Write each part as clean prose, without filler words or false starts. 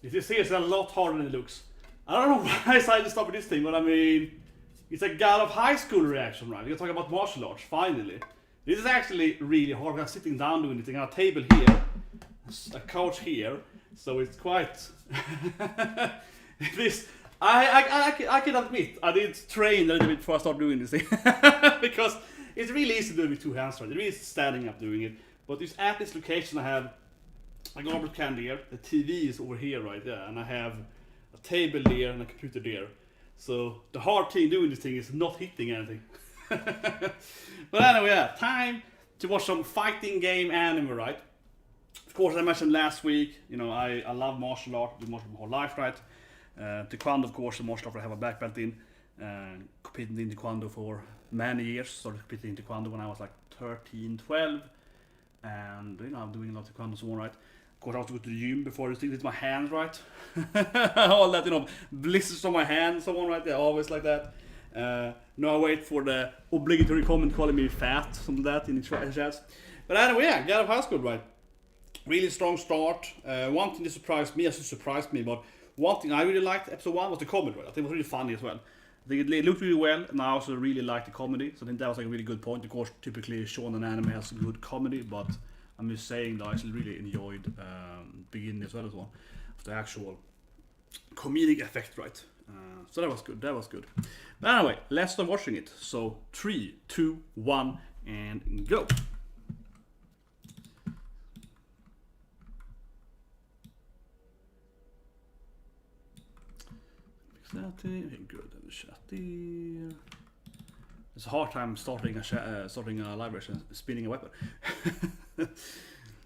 It is seriously a lot harder than it looks. I don't know why I decided to stop with this thing, but I mean, it's a Gat Obeu Hai Seukul reaction, right? We're talking about martial arts, finally. This is actually really hard. I'm sitting down doing it. I got a table here, a couch here, so it's quite. This I can admit I did train a little bit before I started doing this thing because it's really easy to do it with two hands, right? It really is standing up doing it. But this at this location, I have a garbage can there, the TV is over here, right there, and I have a table there and a computer there. So the hard thing doing this thing is not hitting anything. But anyway, yeah, time to watch some fighting game anime, right? Of course, I mentioned last week, you know, I love martial art, been martial my whole life, right? Taekwondo, of course, the martial art I have a black belt in. Competed in Taekwondo for many years. Started competing in Taekwondo when I was like 13, 12. And, you know, I'm doing a lot of Taekwondo, so on, right? Of course, I also go to the gym before this thing. It's my hands, right? All that, you know, blisters on my hands, so on, right? They're always like that. No, I wait for the obligatory comment calling me fat, something like that in the chats. But anyway, yeah, Gat Obeu Hai Seukul, right? Really strong start. One thing that surprised me, but one thing I really liked episode 1 was the comedy, right? I think it was really funny as well. I think it looked really well, and I also really liked the comedy, so I think that was like a really good point. Of course, typically shonen anime has good comedy, but I'm just saying that I actually really enjoyed the beginning as well of the actual comedic effect, right? So that was good. But anyway, let's start watching it. So 3, 2, 1, and go. Okay, good. And chat there. It's a hard time starting a live version, spinning a weapon.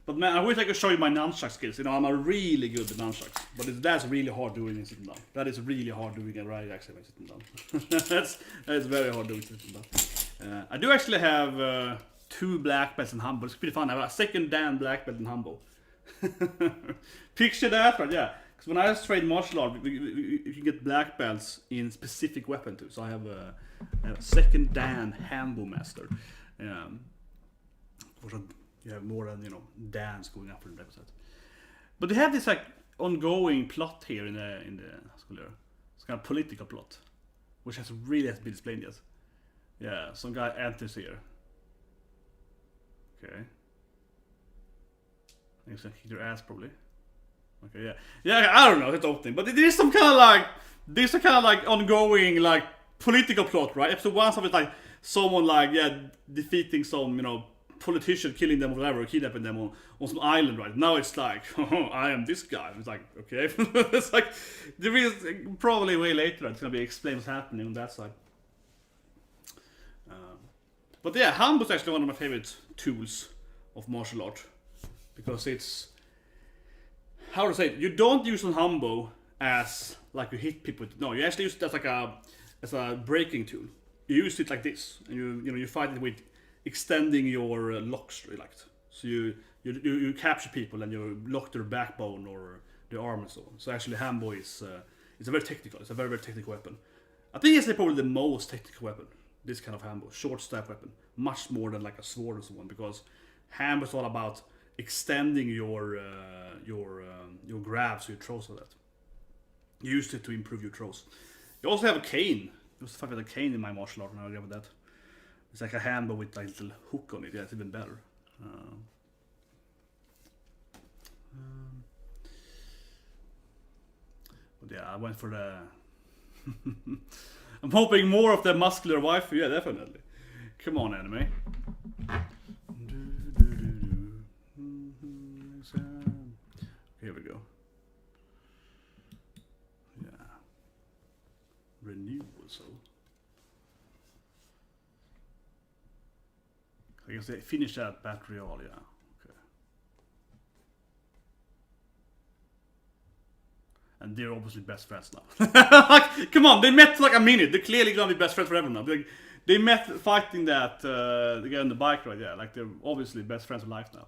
But man, I wish I could show you my nunchuck skills. You know, I'm a really good at nunchucks, but that's really hard doing it sitting down. That is really hard doing it right actually when sitting down. that's very hard doing sitting down. I do actually have 2 black belts in hanbo. It's pretty fun. I have a second dan black belt in hanbo. Picture that, right? Yeah. Because when I train martial art, you can get black belts in specific weapon too. So I have a second dan hanbo master. You have more than, you know, dance going up in the episode. But they have this like ongoing plot here in the it's kind of political plot, which has really been explained yet. Yeah, some guy enters here. Okay. He's gonna kick your ass probably. Okay, yeah, I don't know, that's opening, but there's some kind of like ongoing like political plot, right? Episode 1 something like someone like defeating some, you know, politician, killing them or whatever, kidnapping them on some island, right? Now it's like, oh, I am this guy. It's like, okay. It's like, there is probably way later it's gonna be explained what's happening on that side. But yeah, hanbo is actually one of my favorite tools of martial art because it's, how to say it, you don't use an hanbo as like you hit people with, no, you actually use it as a breaking tool. You use it like this, and you fight it with extending your locks, like so you capture people and you lock their backbone or their arm and so on. So actually, hanbo is it's a very very technical weapon. I think it's probably the most technical weapon. This kind of hanbo, short staff weapon, much more than like a sword and so on, because hanbo is all about extending your grabs, so your throws, like that. You used it to improve your throws. You also have a cane. I used to fight with a cane in my martial art, and I agree with that. It's like a hanbo with like a little hook on it. Yeah, it's even better. But yeah, I went for the. I'm hoping more of the muscular waifu. Yeah, definitely. Come on, anime. Here we go. Yeah. Renewal, so. I guess they finished that battery all, yeah. Okay. And they're obviously best friends now. Like, come on, they met for like a minute. They're clearly gonna be best friends forever now. They met fighting that the guy on the bike ride, yeah. Like they're obviously best friends for life now.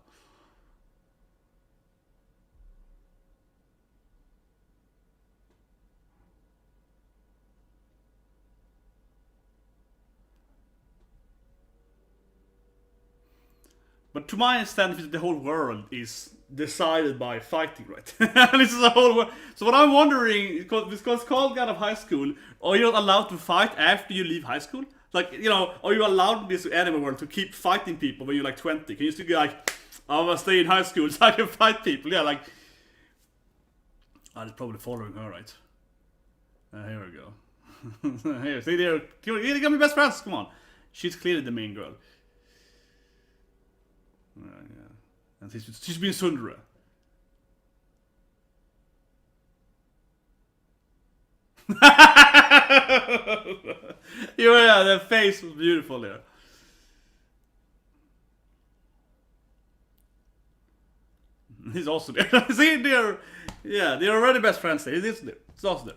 But to my understanding, the whole world is decided by fighting, right? This is a whole. So what I'm wondering, because it's called Gat Obeu Hai Seukul, are you not allowed to fight after you leave high school? Like, you know, are you allowed in this anime world to keep fighting people when you're like 20? Can you still be like, I'm gonna stay in high school so I can fight people? Yeah, like. I'm probably following her, right? Here we go. Here, see there. You're gonna be best friends. Come on. She's clearly the main girl. Yeah. And she's being Sundra. Yeah, the face was beautiful there. He's also there. See, they're already best friends there. He's there. It's also there.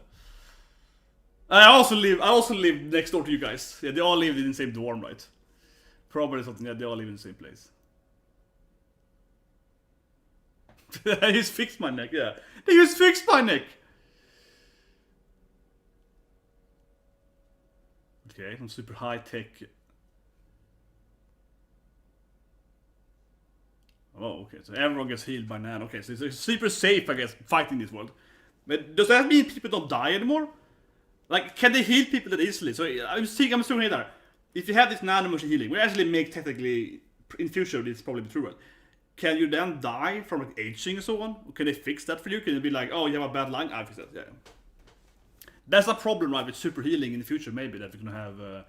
I also live next door to you guys. Yeah, they all live in the same dorm, right? Probably something that they all live in the same place. They just fixed my neck, yeah. They just fixed my neck! Okay, some super high tech. Oh, okay, so everyone gets healed by Nan. Okay, so it's super safe, I guess, fighting this world. But does that mean people don't die anymore? Like, can they heal people that easily? So I'm assuming here. If you have this nanomotion healing, we actually make technically, in future, this is probably true, right? Can you then die from like aging and so on? Can they fix that for you? Can you be like, oh, you have a bad line? I fix that, yeah. That's a problem, right, with super healing in the future, maybe, that we're gonna have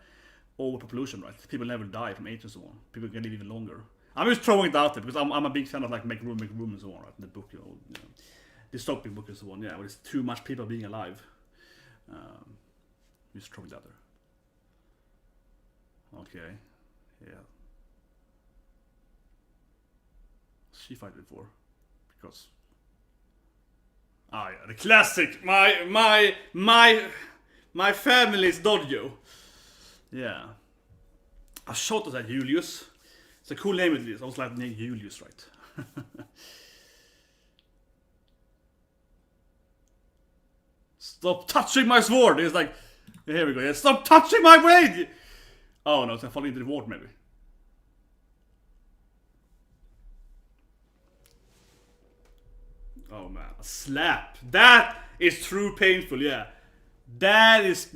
overpopulation, right? People never die from age and so on. People can live even longer. I'm just throwing it out there because I'm a big fan of like make room and so on, right? The book, you know, dystopic book and so on. Yeah, but it's too much people being alive. Just throw it out there. Okay, yeah. She fight before, because yeah, the classic. My family's dojo. Yeah. I shot at Julius. It's a cool name with this. I was like named Julius, right? Stop touching my sword! It's like, here we go. Yeah, stop touching my blade! Oh no, it's gonna fall into the water maybe. Oh man, a slap. That is true painful, yeah. That is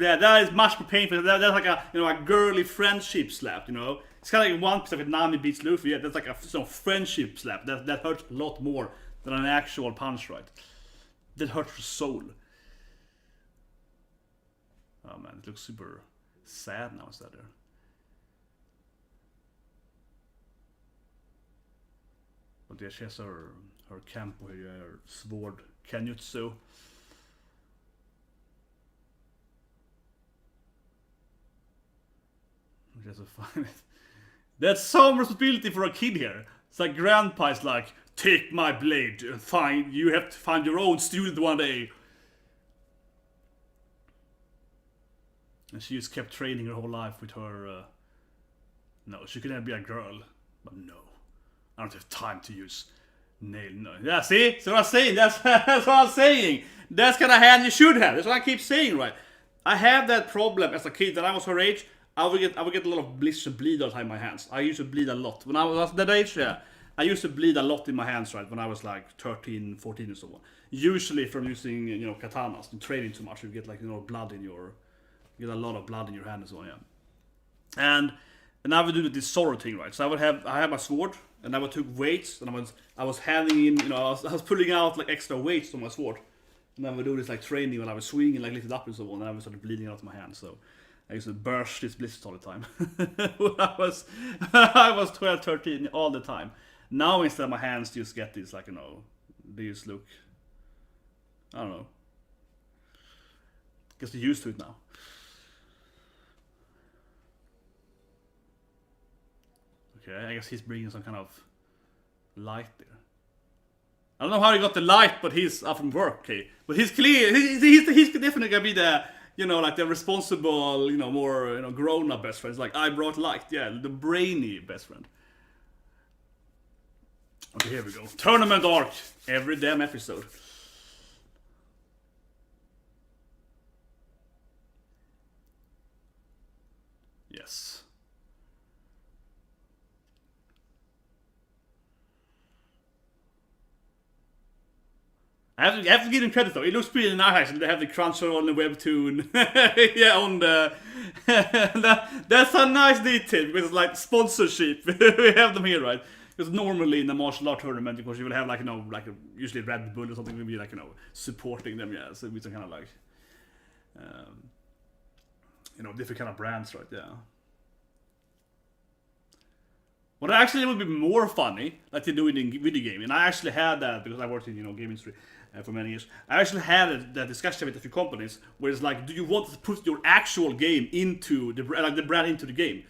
much more painful. That's like a a girly friendship slap, you know. It's kind of like one piece of Nami beats Luffy. Yeah, that's like a friendship slap. That hurts a lot more than an actual punch, right? That hurts your soul. Oh man, it looks super sad now instead there. But yeah, she has her Campo here, her sword, Kenjutsu. Just to find it. That's some responsibility for a kid here. It's like grandpa is like, take my blade and you have to find your own student one day. And she just kept training her whole life with her. No, she could never be a girl. But no, I don't have time to use nail. No. Yeah, see? That's what I'm saying. That's what I'm saying. That's kind of hand you should have. That's what I keep saying, right? I had that problem as a kid. That I was her age. I would get a lot of blisters and bleed all the time in my hands. I used to bleed a lot. When I was that age, yeah. I used to bleed a lot in my hands, right? When I was like 13, 14 and so on. Usually from using, katanas and training too much. You get like, blood in your... You get a lot of blood in your hand and so on, yeah. And I would do this sorrow thing, right? So I had my sword, and I would take weights, and I was handing in, I was pulling out like extra weights on my sword. And I would do this like training when I was swinging, like lift it up and so on, and I would start bleeding out of my hands. So I used to burst these blisters all the time. When I was 12, 13, all the time. Now instead my hands just get this like, they just look, I don't know. Guess they're used to it now. Okay, I guess he's bringing some kind of light there. I don't know how he got the light, but he's up from work, okay. But he's clear. He's definitely gonna be the, like the responsible, more, grown-up best friend. It's like, I brought light, yeah, the brainy best friend. Okay, here we go. Tournament arc. Every damn episode. Yes. I have to give them credit though. It looks pretty nice. They have the cruncher on the Webtoon. Yeah, on the. That's a nice detail because it's like sponsorship. We have them here, right? Because normally in a martial art tournament, of course, you will have like usually Red Bull or something will be like supporting them. Yeah, so with some kind of like different kind of brands, right? Yeah. What actually would be more funny, like they do it in video gaming, and I actually had that because I worked in game industry for many years. I actually had that discussion with a few companies where it's like, do you want to put your actual game into the brand into the game?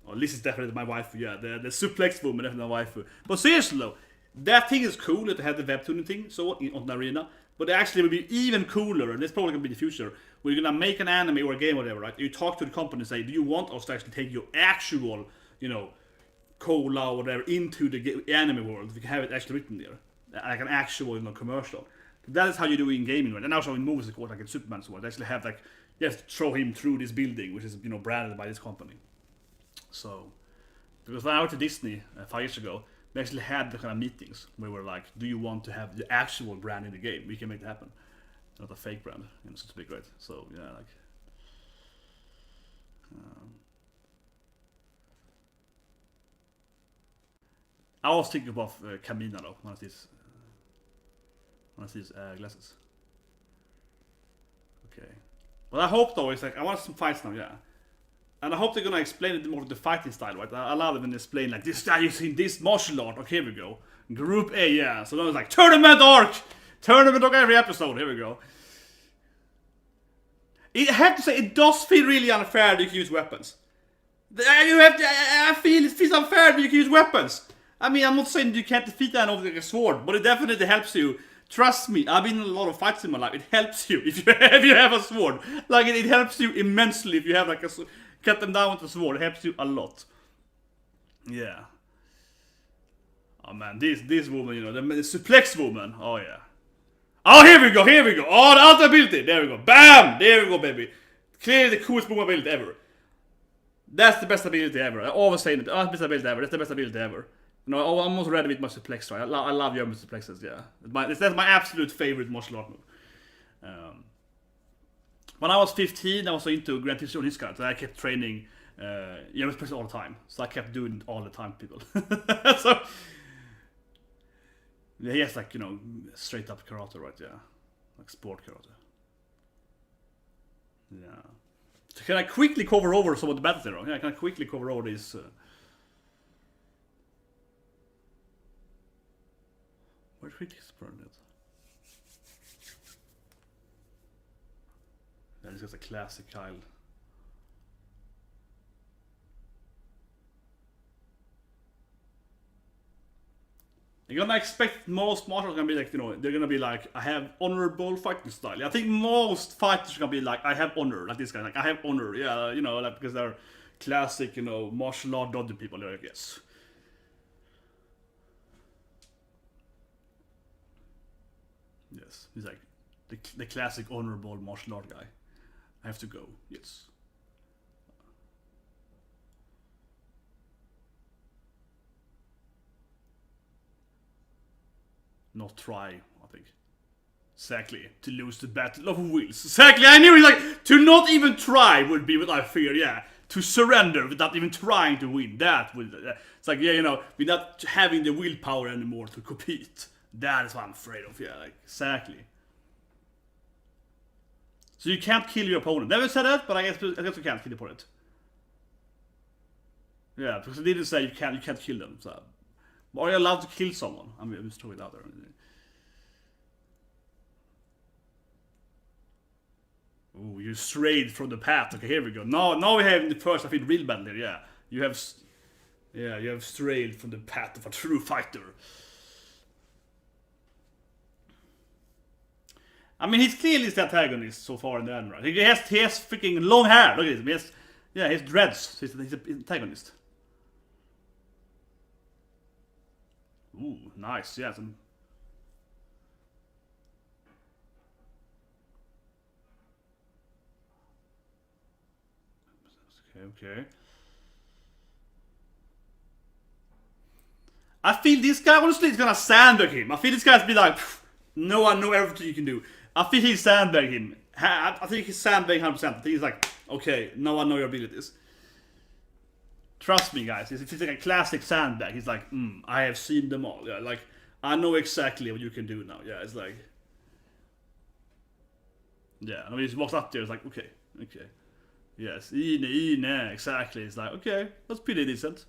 Well, this is definitely my waifu, yeah. The suplex woman, definitely my waifu. But seriously though, that thing is cool that they had the webtooning thing so on the arena. But it actually will be even cooler, and it's probably gonna be the future. Where you're gonna make an anime or a game or whatever, right? You talk to the company and say, do you want us to actually take your actual, cola or whatever into the anime world? We can have it actually written there, like an actual commercial. That is how you do it in gaming, right? And also in movies, of course, like in Superman, so they actually have like you have to throw him through this building, which is branded by this company. So, because when I went to Disney 5 years ago, we actually had the kind of meetings where we were like, do you want to have the actual brand in the game? We can make it happen, not a fake brand. So to be great. So yeah, like. I was thinking of Kamina though, one of these glasses. Okay. What I hope though is like I want some fights now, yeah. And I hope they're gonna explain it more of the fighting style, right? I love it when they explain like this guy is in this martial art. Okay, here we go. Group A, yeah. So then it's like tournament arc every episode. Here we go. I have to say, it does feel really unfair that you can use weapons. I feel it feels unfair that you can use weapons. I mean, I'm not saying you can't defeat an enemy with a sword, but it definitely helps you. Trust me, I've been in a lot of fights in my life. It helps you if you have a sword. Like it helps you immensely if you have like cut them down with a sword. It helps you a lot. Yeah. Oh man, this woman, the suplex woman. Oh yeah. Oh, here we go. Oh, the ultimate ability. There we go. Bam! There we go, baby. Clearly the coolest move ability ever. That's the best ability ever. I always say it. Oh, best ability ever. That's the best ability ever. I'm almost ready with my suplex, right? I love German suplexes, yeah. That's my absolute favorite martial art move. When I was 15, I was so into Grand Theft Auto Hiscard, so I kept training German suplexes all the time. So I kept doing it all the time, people. So, yeah, he has like, straight up karate, right? Yeah. Like sport karate. Yeah. So can I quickly cover over some of the battles there? Yeah, can I quickly cover over these... Where's Critics burned it? That is just a classic Kyle. You're gonna expect most martials are gonna be like, they're gonna be like, I have honorable fighting style. I think most fighters are gonna be like, I have honor, like this guy, like I have honor, yeah, like because they're classic, martial art dodgy people. They're like, yes. Yes, he's like the classic honorable martial art guy. I have to go. Yes. Not try, I think. Exactly. To lose the battle of wills. Exactly. I knew it. Like to not even try would be what I fear. Yeah. To surrender without even trying to win. That would. It's like without having the willpower anymore to compete. That is what I'm afraid of, yeah, like, exactly. So you can't kill your opponent. Never said that, but I guess you can't kill your opponent. Yeah, because I didn't say you can't kill them, so. But are you allowed to kill someone? I'm just throwing it out there. Ooh, you strayed from the path. Okay, here we go. Now we have the first, I feel, real battle here, yeah. You have strayed from the path of a true fighter. I mean, he's clearly the antagonist so far in the anime, right? He has freaking long hair. Look at him. He has dreads. He's the antagonist. Ooh, nice. Yeah. Okay. I feel this guy honestly is gonna sandbag him. I feel this guy's be like, No, I know everything you can do. I think he's sandbagging him. I think he's sandbagging 100%. I think he's like, okay, now I know your abilities. Trust me, guys. It's like a classic sandbag. He's like, I have seen them all. Yeah, like, I know exactly what you can do now. Yeah, it's like, yeah. And when he walks up there, it's like, okay. Yes, exactly. It's like, okay, that's pretty decent.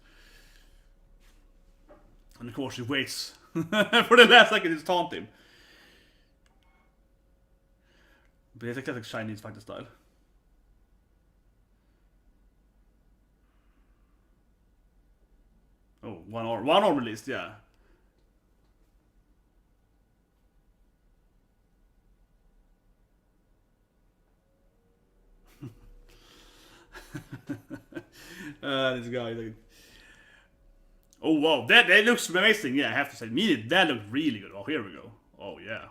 And of course, he waits for the last second to taunt him. But it's a classic Chinese fighter style. Oh, one arm released, yeah. This guy. Like... Oh wow, that looks amazing. Yeah, I have to say, that looks really good. Oh, here we go. Oh yeah.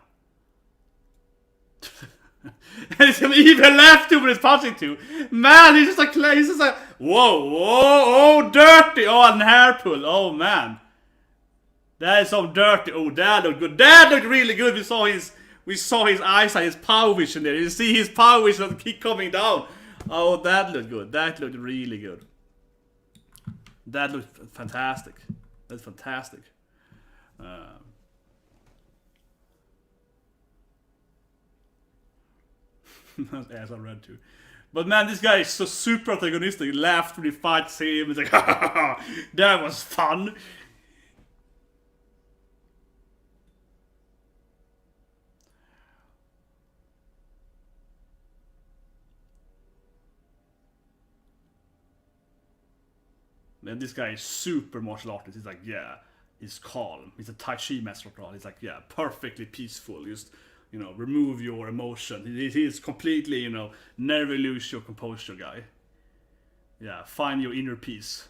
And it's him even left to when it's punching to. Man, he's just like, whoa, oh, dirty. Oh, and hair pull. Oh man, that is so dirty. Oh, that looked good. That looked really good. We saw his eyesight, his power vision there. You see his power vision keep coming down. Oh, that looked good. That looked really good. That looked fantastic. That's fantastic. As I read too. But man, this guy is so super antagonistic. He laughed when he fights him. It's like, that was fun. Man, this guy is super martial artist. He's like, yeah, he's calm. He's a Tai Chi master of all. He's like, yeah, perfectly peaceful. Just, remove your emotion. He's completely, never lose your composure guy. Yeah, find your inner peace.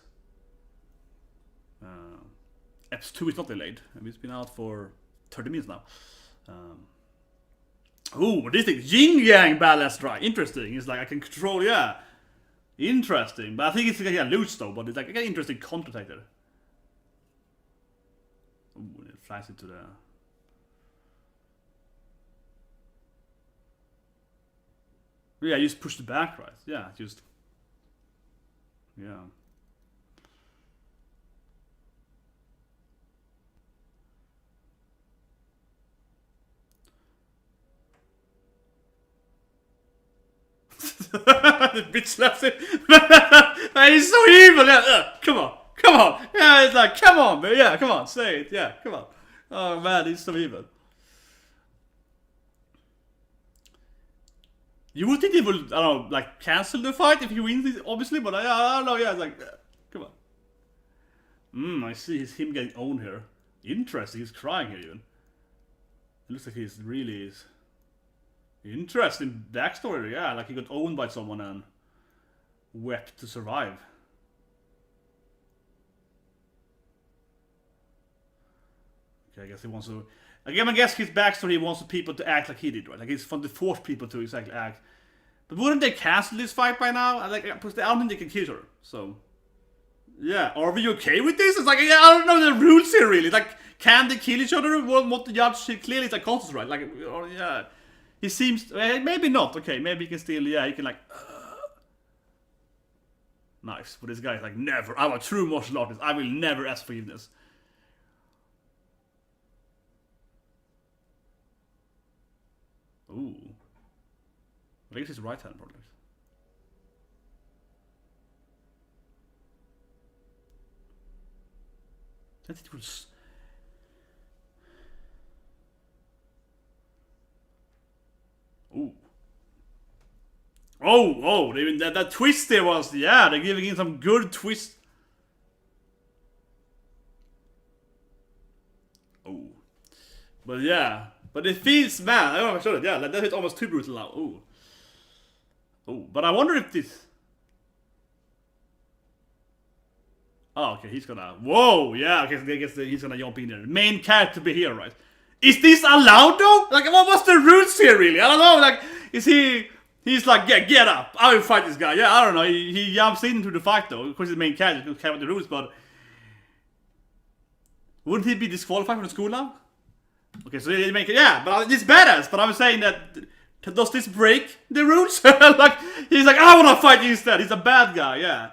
Episode 2 is not delayed. It's been out for 30 minutes now. Oh, this thing, Yin Yang balance strike. Interesting. It's like I can control, yeah. Interesting. But I think it's like a loose though, but it's like an interesting contemplator. Oh, it flies into the... Yeah, you just push the back, right? Yeah, just... Yeah. The bitch slaps him. He's so evil. Yeah, come on. Yeah, it's like, come on, man. Yeah, come on, say it. Yeah, come on. Oh man, he's so evil. You would think he would, I don't know, like cancel the fight if he wins this, obviously, but I don't know. Yeah, it's like, come on. I see him getting owned here. Interesting. He's crying here even. It looks like he's really. Interesting backstory, yeah, like he got owned by someone and wept to survive. Okay, I guess he wants to... Again, I guess his backstory, he wants the people to act like he did, right? Like he's fun to force people to exactly act. But wouldn't they cancel this fight by now? Like, I don't think they can kill her, so... Yeah, are we okay with this? It's like, yeah, I don't know the rules here really. Like, can they kill each other? What the judge clearly is like conscious, right? Like, or, yeah... He seems... maybe not. Okay, maybe he can still... Yeah, he can like... Nice. But this guy is like, never. I'm a true martial artist. I will never ask forgiveness. Ooh. I guess his right hand probably. I think it was... Ooh. Oh, that twist there was, yeah, they're giving in some good twist. Oh. But yeah, but it feels, man, I don't know if I showed it, yeah, that hit almost too brutal now. Oh. Oh, but I wonder if this... Oh, okay, he's gonna... Whoa, yeah, okay, I guess he's gonna jump in there. Main character be here, right? Is this allowed though? Like, what's the rules here really? I don't know, like, is he... He's like, yeah, get up, I will fight this guy. Yeah, I don't know, he jumps into the fight though. Of course he's the main character, he can't with the rules, but... Wouldn't he be disqualified from the school now? Okay, so you make it, yeah, but it's badass. But I'm saying that, does this break the rules? Like, he's like, I wanna fight you instead. He's a bad guy, yeah.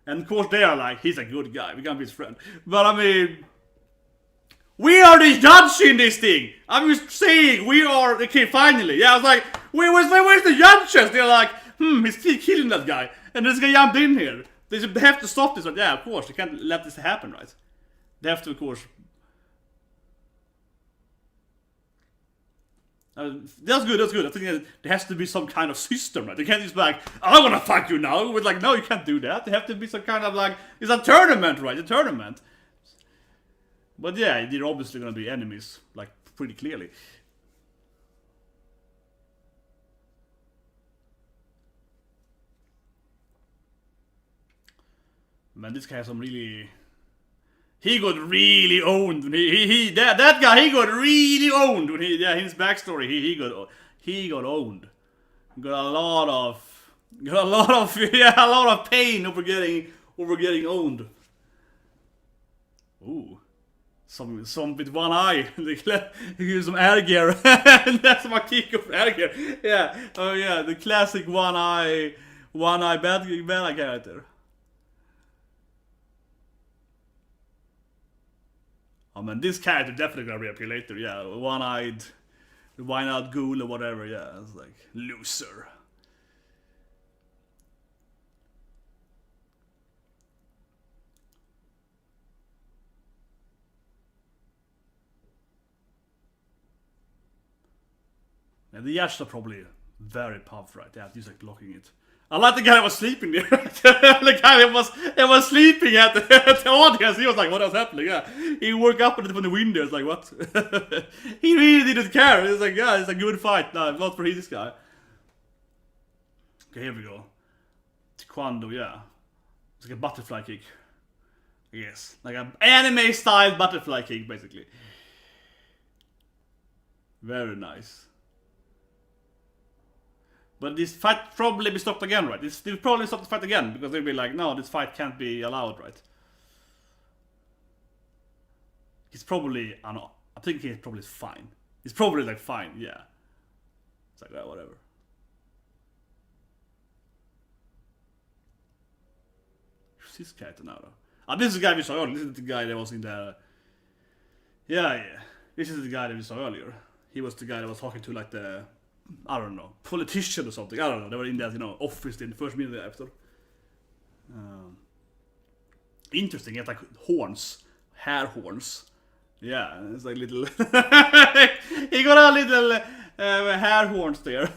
And of course they are like, he's a good guy, we can be his friend. But I mean, we are the judge in this thing. I'm just saying, we are, okay, finally. Yeah, I was like, where's the judges? They're like, he's still killing that guy. And this guy jumped in here. They have to stop this. Like, yeah, of course, they can't let this happen, right? They have to, of course. That's good. I think that there has to be some kind of system, right? They can't just be like, I wanna fight you now. We're like, no, you can't do that. There have to be some kind of like, it's a tournament, right? A tournament. But yeah, they're obviously gonna be enemies, like, pretty clearly. Man, this guy has some really... He got really owned when that guy, he got really owned when his backstory, he got owned. Got a lot of pain over getting owned. Ooh. Some with one eye. He gives some air gear. That's my kick of air gear. Yeah. Oh yeah, the classic one eye bad guy character. Oh man, this character definitely gonna reappear later, yeah. One-eyed ghoul or whatever, yeah. It's like, loser. And the Yash are probably very puffed, right? Yeah, he's like blocking it. I like the guy that was sleeping there. The guy that was sleeping at the audience. He was like, what was happening? Yeah. He woke up from the window. It's like, what? He really didn't care. It's like, yeah, it's a good fight. No, not for this guy. Okay, here we go. Taekwondo, yeah. It's like a butterfly kick. Yes. Like an anime style butterfly kick, basically. Very nice. But this fight probably be stopped again, right? They'll probably stop the fight again, because they'll be like, no, this fight can't be allowed, right? He's probably, I don't know, I think he's probably fine. He's probably like fine, yeah. It's like, yeah, whatever. Who's this character now, though? This is the guy we saw earlier. This is the guy that was in the... Yeah. This is the guy that we saw earlier. He was the guy that was talking to, like, the... I don't know, politician or something. I don't know. They were in that, office in the first minute after. Interesting. He had like horns, hair horns. Yeah, it's like little. He got a little hair horns there.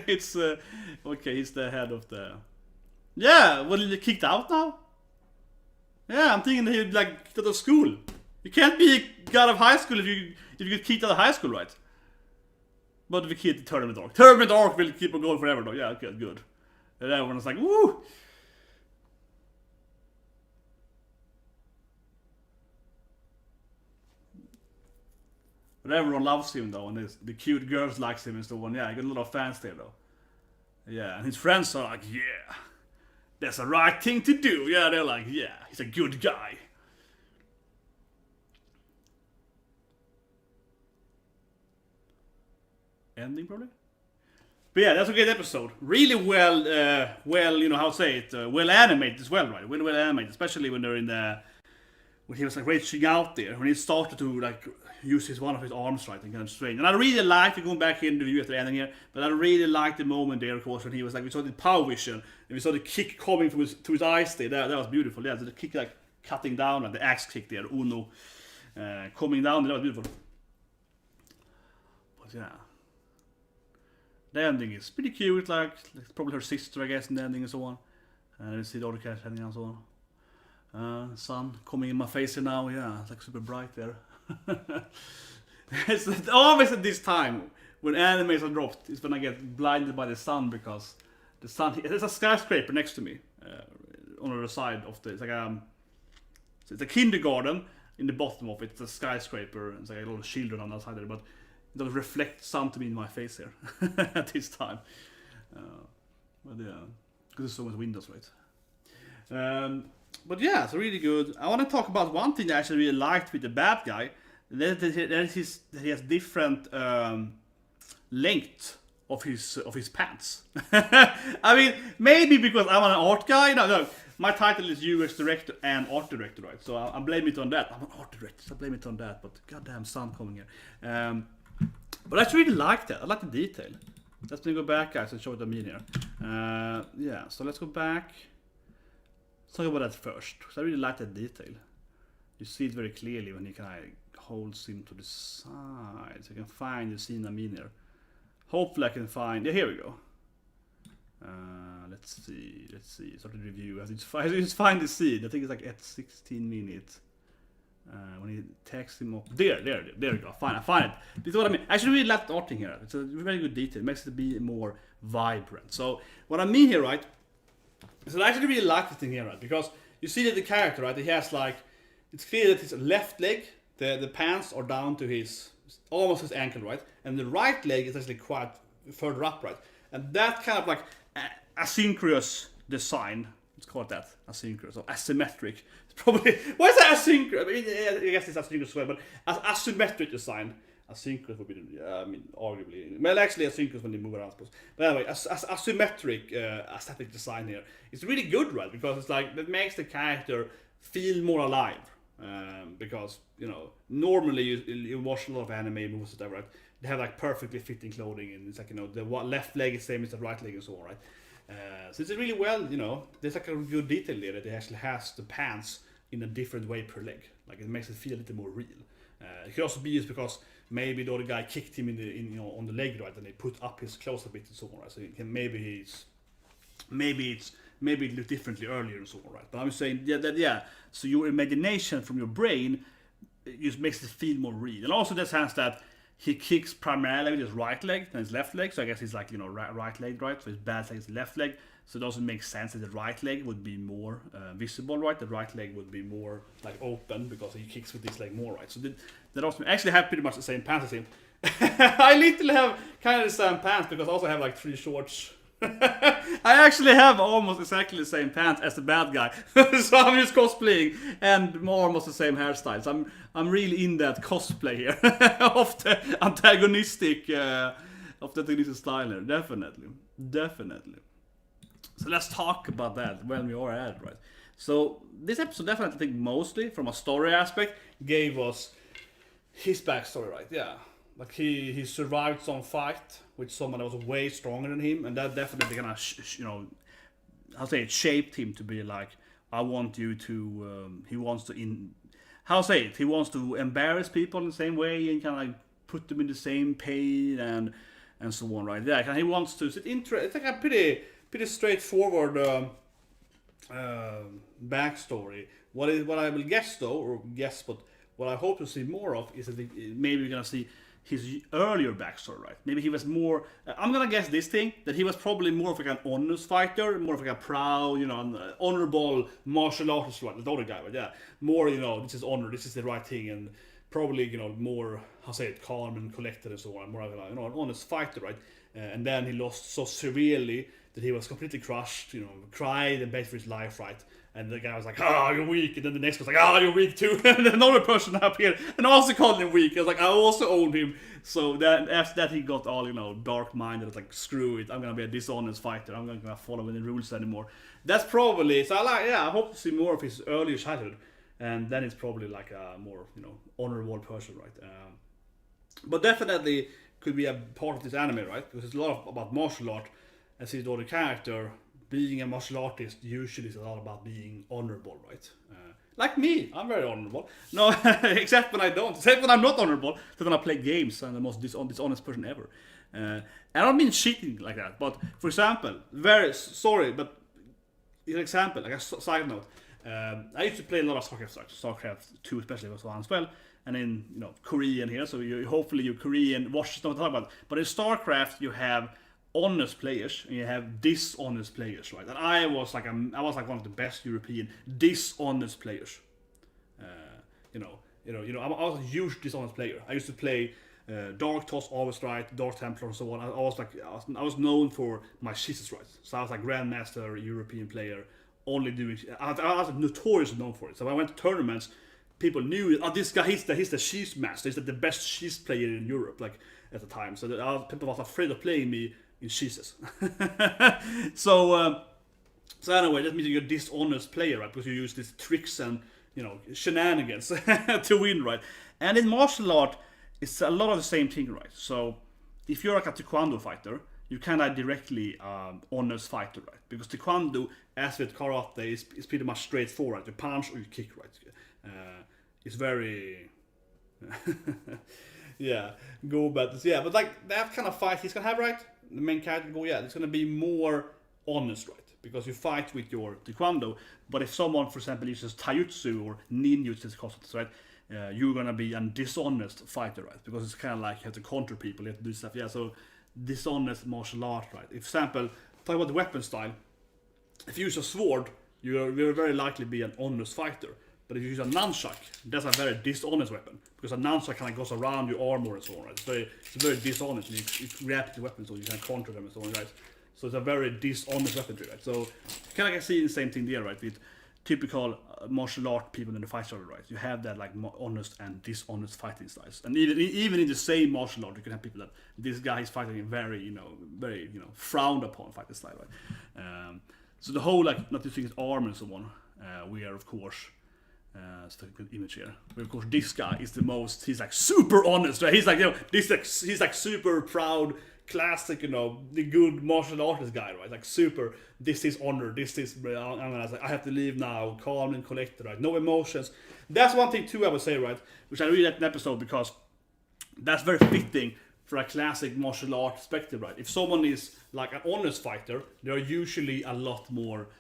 It's okay. He's the head of the. Yeah, well, he kicked out now. Yeah, I'm thinking he'd like kicked out of school. You can't be out of high school if you get kicked out of high school, right? But we keep the tournament arc. Tournament arc will keep on going forever though. Yeah, okay, good. And everyone's like, woo! But everyone loves him though, and the cute girls likes him and so on. Yeah, he got a lot of fans there though. Yeah, and his friends are like, yeah, that's the right thing to do. Yeah, they're like, yeah, he's a good guy. Ending probably. But yeah, that's a great episode. Really well, how to say it, well animated as well, right? Well animated, especially when they're in the, when he was like reaching out there, when he started to like use one of his arms, right, and kind of strain. And I really liked it, going back in the view at the ending here, but I really liked the moment there, of course, when he was like, we saw the power vision, and we saw the kick coming to his eyes there. That was beautiful. Yeah, so the kick like cutting down, like the axe kick there, Uno, coming down. That was beautiful. But yeah. The ending is pretty cute, like probably her sister, I guess, in the ending and so on. And you see the other characters heading and so on. Sun coming in my face here now, yeah, it's like super bright there. It's always at this time when animes are dropped is when I get blinded by the sun, because the sun. There's a skyscraper next to me on the other side of the. It's like so it's a kindergarten in the bottom of it. It's a skyscraper. And it's like a lot of children on the outside there, but. It doesn't reflect sun to me in my face here at this time. But yeah, because there's so much windows, right? But yeah, it's really good. I want to talk about one thing I actually really liked with the bad guy. He has different length of his pants. I mean, maybe because I'm an art guy. No, my title is UX director and art director, right? So I blame it on that. I'm an art director, so I blame it on that. But goddamn sun coming here. But I actually really like that. I like the detail. Let's go back, guys, and show what I mean here. Yeah, so let's go back. Let's talk about that first. So I really like that detail. You see it very clearly when he kind of holds him to the side. So I can find the scene I mean here. Hopefully I can find. Yeah, here we go. Let's see. Start the review. I just find the scene. I think it's like at 16 minutes. When he takes him up. There we go. I find it. This is what I mean. I actually really like the arting here. It's a very good detail. It makes it be more vibrant. So what I mean here, right? So I actually really like the thing here, right? Because you see that the character, right? He has like, it's clear that his left leg, the pants are down to his almost his ankle, right? And the right leg is actually quite further up, right? And that kind of like asynchronous design, let's call it that, asynchronous or asymmetric. It's probably, why is that asynchronous? I mean, I guess it's asynchronous as well, but as asymmetric design, asynchronous would be, I mean, arguably, well, actually asynchronous when they move around, I suppose. But anyway, asymmetric aesthetic design here, it's really good, right? Because it's like, it makes the character feel more alive. Because, you know, normally you watch a lot of anime movies, whatever, right? They have like perfectly fitting clothing, and it's like, you know, the left leg is the same as the right leg and so on, right? So it's really well, you know, there's like a good detail there that it actually has the pants in a different way per leg. Like it makes it feel a little more real. It could also be just because maybe the other guy kicked him you know, on the leg, right? And they put up his clothes a bit and so on, right? So maybe it looked differently earlier and so on, right? But I'm saying, yeah. So your imagination from your brain just makes it feel more real. And also in the sense that he kicks primarily with his right leg than his left leg. So I guess he's like, you know, right leg, right? So his bad leg is left leg. So it doesn't make sense that the right leg would be more visible, right? The right leg would be more like open because he kicks with this leg more, right? So that also actually have pretty much the same pants as him. I literally have kind of the same pants because I also have like 3 shorts. I actually have almost exactly the same pants as the bad guy. So I'm just cosplaying and more almost the same hairstyles. I'm really in that cosplay here of the antagonistic style here. Definitely. So let's talk about that when we are at it, right? So this episode definitely, I think, mostly from a story aspect, gave us his backstory, right? Yeah. Like he survived some fight with someone that was way stronger than him, and that definitely kind of, you know, I'll say it shaped him to be like, I want you to. He wants to he wants to embarrass people in the same way and kind of like put them in the same pain and so on, right? Yeah, and he wants to. It's like a pretty straightforward backstory. What I will guess though, but what I hope to see more of is that maybe we're gonna see his earlier backstory, right? Maybe he was more, I'm gonna guess this thing, that he was probably more of like an honest fighter, more of like a proud, you know, honorable martial artist, right? The other guy, right? Yeah. More, you know, this is honor, this is the right thing, and probably, you know, more, calm and collected and so on, more of a, you know, an honest fighter, right? And then he lost so severely that he was completely crushed, you know, cried and begged for his life, right? And the guy was like, you're weak. And then the next was like, you're weak too. And then another person appeared and also called him weak. I was like, I also owned him. So that after that, he got all, you know, dark-minded. Like, screw it. I'm going to be a dishonest fighter. I'm not going to follow any rules anymore. That's probably, so I hope to see more of his earlier childhood. And then it's probably like a more, you know, honorable person, right? But definitely could be a part of this anime, right? Because it's a lot about martial art. And see the other character, being a martial artist usually is a lot about being honorable, right? Like me, I'm very honorable. No, except when I don't. Except when I'm not honorable, then when I play games, I'm the most dishonest person ever. I don't mean cheating like that, but for example, very sorry, but an example, like a side note, I used to play a lot of StarCraft 2 especially was one as well, and in, you know, Korean here, so hopefully you Korean watch not talk about. But in StarCraft you have honest players and you have dishonest players, right? And I was like one of the best European dishonest players. I was a huge dishonest player. I used to play Dark Toss, always right, Dark Templar, and so on. I was known for my shizzes, right? So I was like Grandmaster European player, only doing. I was notoriously known for it. So when I went to tournaments, people knew, oh, this guy, he's the cheese master, he's the best cheese player in Europe, like at the time. So people was afraid of playing me in cheeses. So anyway, that means you're a dishonest player, right? Because you use these tricks and shenanigans to win, right? And in martial art, it's a lot of the same thing, right? So if you're like a taekwondo fighter, you kind of directly honest fighter, right? Because taekwondo, as with karate, is pretty much straightforward. Right? You punch or you kick, right? It's very go battles, but like that kind of fight he's gonna have, right? The main character it's gonna be more honest, right? Because you fight with your taekwondo, but if someone, for example, uses taijutsu or ninjutsu, right? You're gonna be a dishonest fighter, right? Because it's kind of like you have to counter people, you have to do stuff. So dishonest martial art, right? If, for example, talk about the weapon style, if you use a sword, you're very likely to be an honest fighter. But if you use a nunchuck, that's a very dishonest weapon, because a nunchuck kind of goes around your armor and so on, right? It's very dishonest. You react to the weapons, so you can counter them and so on, right? So it's a very dishonest weaponry, right? So kind of can see the same thing there, right? With typical martial art people in the fight genre, right? You have that like honest and dishonest fighting styles, and even in the same martial art, you can have people that this guy is fighting a very frowned upon fighting style, right? So the whole like not using his arm and so on, we are of course. Let's take a good image here. But of course, this guy is the most. He's like super honest, right? He's like he's like super proud, classic, the good martial artist guy, right? Like super. This is honor. This is. I have to leave now, calm and collected, right? No emotions. That's one thing too, I would say, right? Which I really like an episode, because that's very fitting for a classic martial art perspective, right? If someone is like an honest fighter, they're usually a lot more.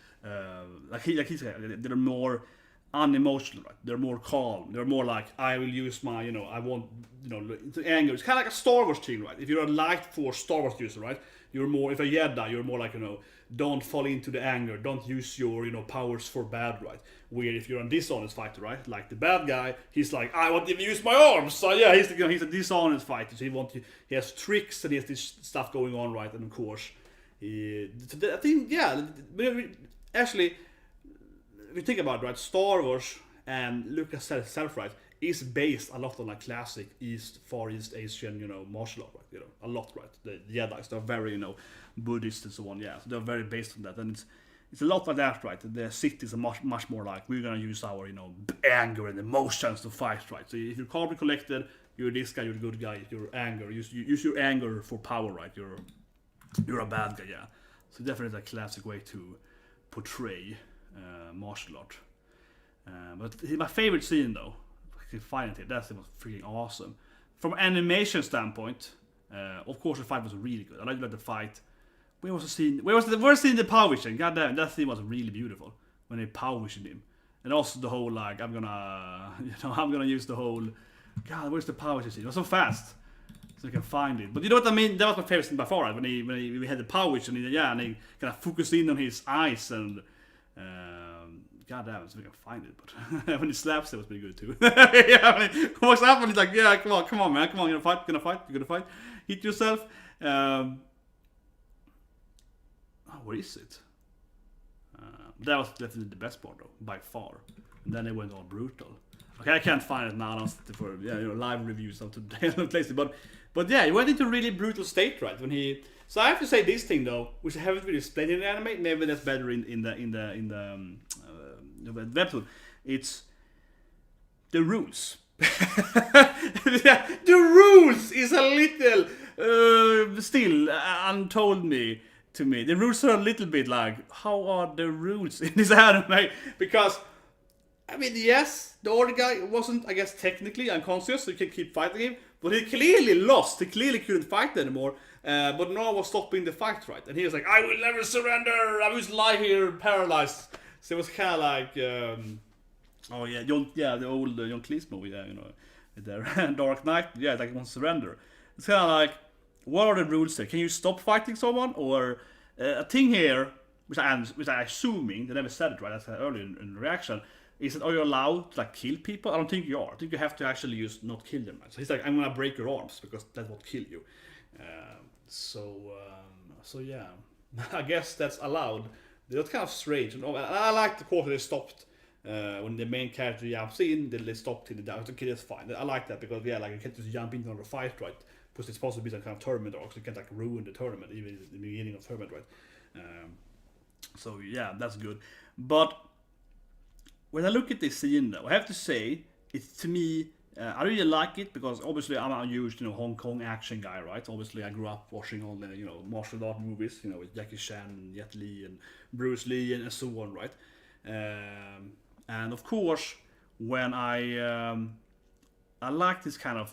Like he said, they're more unemotional, right? They're more calm. They're more like, I will use my, I want, to anger. It's kind of like a Star Wars thing, right? If you're a light force Star Wars user, right? You're more, if a Jedi, you're more like, don't fall into the anger. Don't use your, powers for bad, right? Where if you're a dishonest fighter, right? Like the bad guy, he's like, I want to use my arms. So yeah, he's a dishonest fighter. So he has tricks and he has this stuff going on, right? And of course, I think, actually, if you think about it, right, Star Wars and Lucas said itself, right, is based a lot on like classic Far East Asian, martial art, right? A lot, right? The Jedi's, they're very, Buddhist and so on, yeah. So they're very based on that, and it's a lot like that, right? The cities are much more like, we're gonna use our, anger and emotions to fight, right? So if you're calmly collected, you're this guy, you're a good guy. If you're anger, use your anger for power, right? You're a bad guy, yeah. So definitely a classic way to portray martial art. But my favorite scene, though, I can find it here. That scene was freaking awesome. From an animation standpoint, of course the fight was really good. I like the fight. Where was the scene? Where was the scene? The power vision. God damn, that scene was really beautiful when they power visioned him. And also the whole like, I'm gonna use the whole. God, where's the power vision scene? It was so fast. So you can find it. But you know what I mean? That was my favorite scene by far, right? When we had the power vision, and he kind of focused in on his eyes and. God damn, so we can find it, but when he slaps, it was pretty good too. What's happening? He's like, yeah, come on, man, you're gonna fight, hit yourself. Where is it? That was definitely the best part, though, by far. And then it went all brutal. Okay, I can't find it now for live reviews of today, but yeah, he went into really brutal state, right? When he. So I have to say this thing though, which I haven't really explained in the anime. Maybe that's better in the webtoon. It's the rules. The rules is a little still untold to me. The rules are a little bit like, how are the rules in this anime? Because I mean, yes, the other guy wasn't, I guess, technically unconscious, so you can keep fighting him. But he clearly lost. He clearly couldn't fight anymore. But no one was stopping the fight, right? And he was like, I will never surrender. I will just lie here paralyzed. So it was kind of like, the old John Cleese movie, the Dark Knight. Yeah, like he wants to surrender. It's kind of like, what are the rules there? Can you stop fighting someone? Or a thing here, which I'm assuming, they never said it, right? I said earlier in the reaction. Is that, are you allowed to like kill people? I don't think you are. I think you have to actually use not kill them. So he's like, I'm gonna break your arms because that won't kill you. So yeah, I guess that's allowed. That's kind of strange. And I like the quote they stopped when the main character jumps in, they stop till the down. Okay, that's fine. I like that because yeah, like you can't just jump into another fight, right? Because it's supposed to be some kind of tournament arc, so you can't like ruin the tournament even in the beginning of the tournament, right? So yeah, that's good. But when I look at this scene, though, I have to say it's to me. I really like it because obviously I'm a huge, Hong Kong action guy, right? Obviously I grew up watching all the, martial art movies, with Jackie Chan, Jet Li, and Bruce Lee, and so on, right? And of course, when I like this kind of,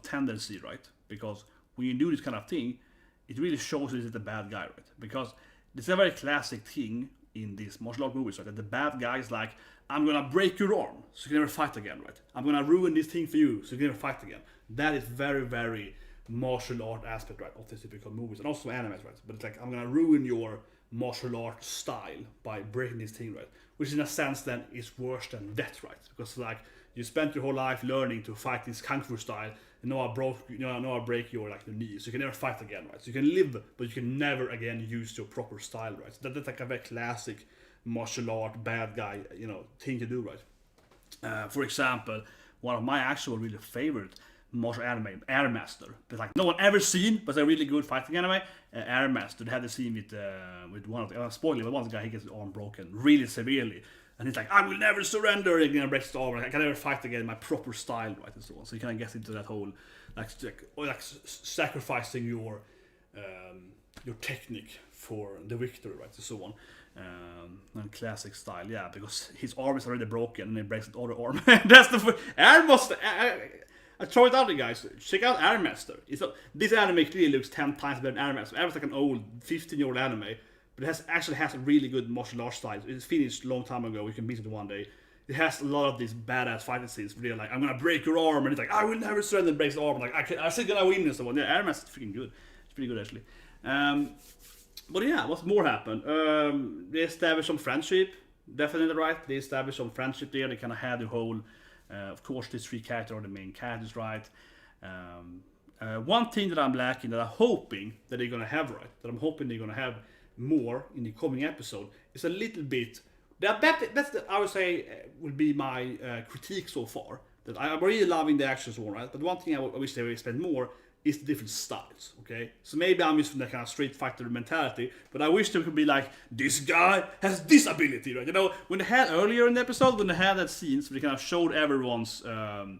tendency, right? Because when you do this kind of thing, it really shows that it's the bad guy, right? Because it's a very classic thing in these martial art movies, right? That the bad guy is like, I'm gonna break your arm, so you can never fight again, right? I'm gonna ruin this thing for you, so you can never fight again. That is very, very martial art aspect, right, of the typical movies, and also animes, right? But it's like, I'm gonna ruin your martial art style by breaking this thing, right? Which in a sense then is worse than death, right? Because like, you spent your whole life learning to fight this kung fu style, and now I break your like your knee, so you can never fight again, right? So you can live, but you can never again use your proper style, right? So that's like a very classic martial art bad guy, thing to do, right? For example, one of my actual really favorite martial anime, Air Master, but like no one ever seen, but a really good fighting anime. Air Master, they had the scene with one of the spoiler, but one of the guy, he gets his arm broken really severely, and he's like, I will never surrender, and breaks his arm. I can never fight again in my proper style, right, and so on. So you kind of get into that whole like sacrificing your technique for the victory, right, and so on. And classic style, yeah, because his arm is already broken and he breaks the other arm. That's the Air Master. I throw it out there, guys. Check out Air Master. This anime clearly looks 10 times better than Air Master. Air Master is like an old 15-year-old anime, but it actually has a really good martial arts style. It's finished a long time ago. We can beat it one day. It has a lot of these badass fighting scenes where they're like, I'm gonna break your arm, and it's like, I will never surrender, and breaks the arm. Like, I'm still gonna win and so on. Yeah, Air Master is freaking good. It's pretty good actually. But yeah, what's more happened? They established some friendship, definitely, right? They established some friendship there. They kind of had the whole, of course, these three characters are the main characters, right? One thing that I'm lacking, that I'm hoping that they're gonna have, right? That I'm hoping they're gonna have more in the coming episode is a little bit. I would say would be my critique so far. That I'm really loving the action, so on, right? But one thing I wish they would spend more is the different styles, okay? So maybe I'm using that kind of Street Fighter mentality, but I wish there could be like, this guy has this ability, right? When they had earlier in the episode, when they had that scene, so they kind of showed everyone's, the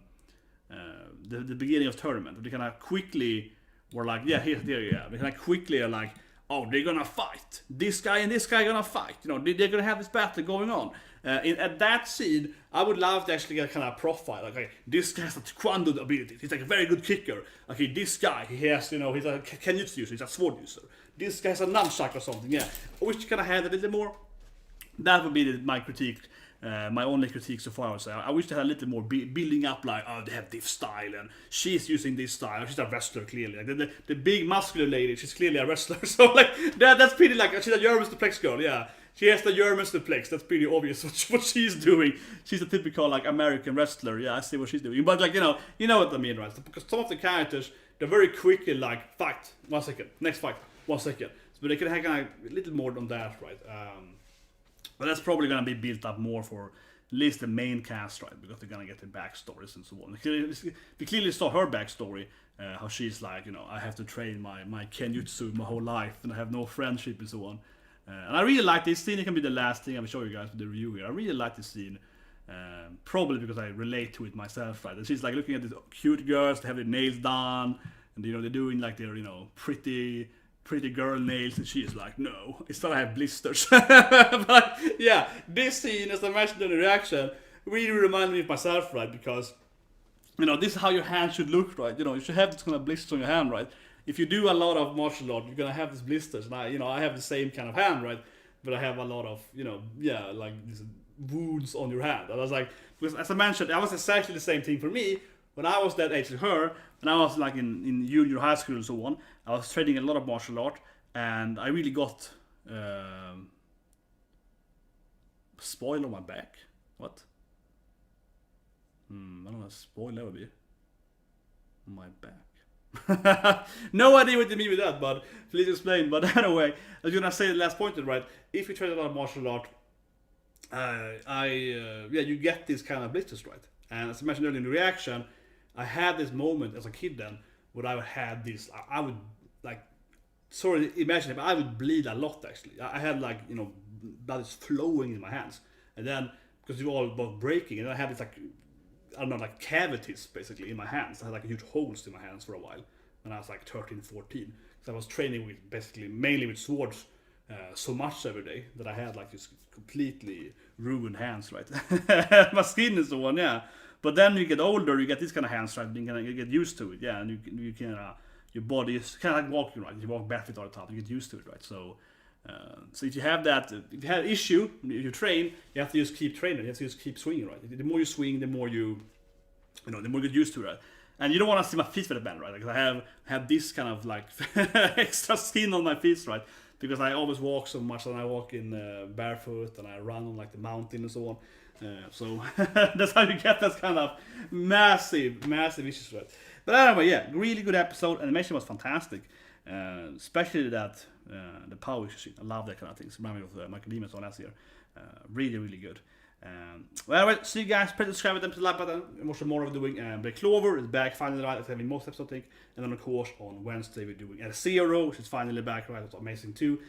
beginning of tournament, they kind of quickly were like, yeah, here, yeah. They kind of quickly are like, oh, they're gonna fight. This guy and this guy gonna fight. They're gonna have this battle going on. At that scene, I would love to actually get kind of a profile. Like, okay, this guy has a taekwondo ability. He's like a very good kicker. Okay, this guy, he has, he's a kenjutsu user. He's a sword user. This guy's a nunchuck or something. Yeah, I wish you kind of had a little more. That would be my critique. My only critique so far, I would say. I wish they had a little more building up, like, oh, they have this style, and she's using this style. She's a wrestler, clearly. Like, the big muscular lady, she's clearly a wrestler. So, like, that's pretty, like, she's a German suplex girl, yeah. She has the German suplex, that's pretty obvious what she's doing. She's a typical, like, American wrestler, yeah, I see what she's doing. But, like, you know what I mean, right? Because some of the characters, they're very quickly, like, fight, 1 second, next fight, 1 second. So they can have kind of a little more on that, right? But that's probably going to be built up more for at least the main cast, right? Because they're going to get the backstories and so on. We clearly saw her backstory, how she's like, I have to train my kenjutsu my whole life, and I have no friendship and so on. And I really like this scene. It can be the last thing I will show you guys with the review here. I really like this scene, probably because I relate to it myself, right? And she's like looking at these cute girls, they have their nails done, and they're doing like their pretty girl nails, and she's like, no, it's not I have blisters. But yeah, this scene, as I mentioned in the reaction, really reminded me of myself, right? Because this is how your hand should look, right? You should have this kind of blisters on your hand, right? If you do a lot of martial art, you're gonna have these blisters. And I have the same kind of hand, right? But I have a lot of, like these wounds on your hand. And I was like, because as I mentioned, that was exactly the same thing for me when I was that age to her. When I was like in junior high school and so on, I was training a lot of martial art, and I really got spoil on my back. What? I don't know what spoil that would be. On my back. No idea what you mean with that, but please explain. But anyway, I was gonna say the last point, right? If you train a lot of martial art, you get these kind of blisters, right? And as I mentioned earlier in the reaction, I had this moment as a kid then where I had this. I would like, sorry, imagine it, but I would bleed a lot actually. I had like blood is flowing in my hands, and then because you all about breaking, and I had this like I don't know like cavities basically in my hands. I had like huge holes in my hands for a while when I was like 13, 14. So I was training with basically mainly with swords so much every day that I had like this completely ruined hands, right? My skin is the one, yeah. But then you get older, you get this kind of hands, right? You get used to it, yeah. And you can your body is kind of like walking, right? You walk barefoot all the time, you get used to it, right? So if you have that, if you have an issue, if you train, you have to just keep training. You have to just keep swinging, right? The more you swing, the more the more you get used to it. And you don't want to see my feet very bad, right? Because I have this kind of like extra skin on my feet, right? Because I always walk so much, and I walk in barefoot, and I run on like the mountain and so on. So that's how you get that kind of massive issues, right? But anyway, yeah, really good episode. Animation was fantastic, especially that the power issue. I love that kind of things. Remind me of Michael Demon's one last year. Really good. Well, anyway, see you guys. Please subscribe to the like button. And watch more of doing. But Clover is back finally, right? It's having most episodes, I think. And then of course on Wednesday we're doing Zero, which is finally back, right? It's amazing too.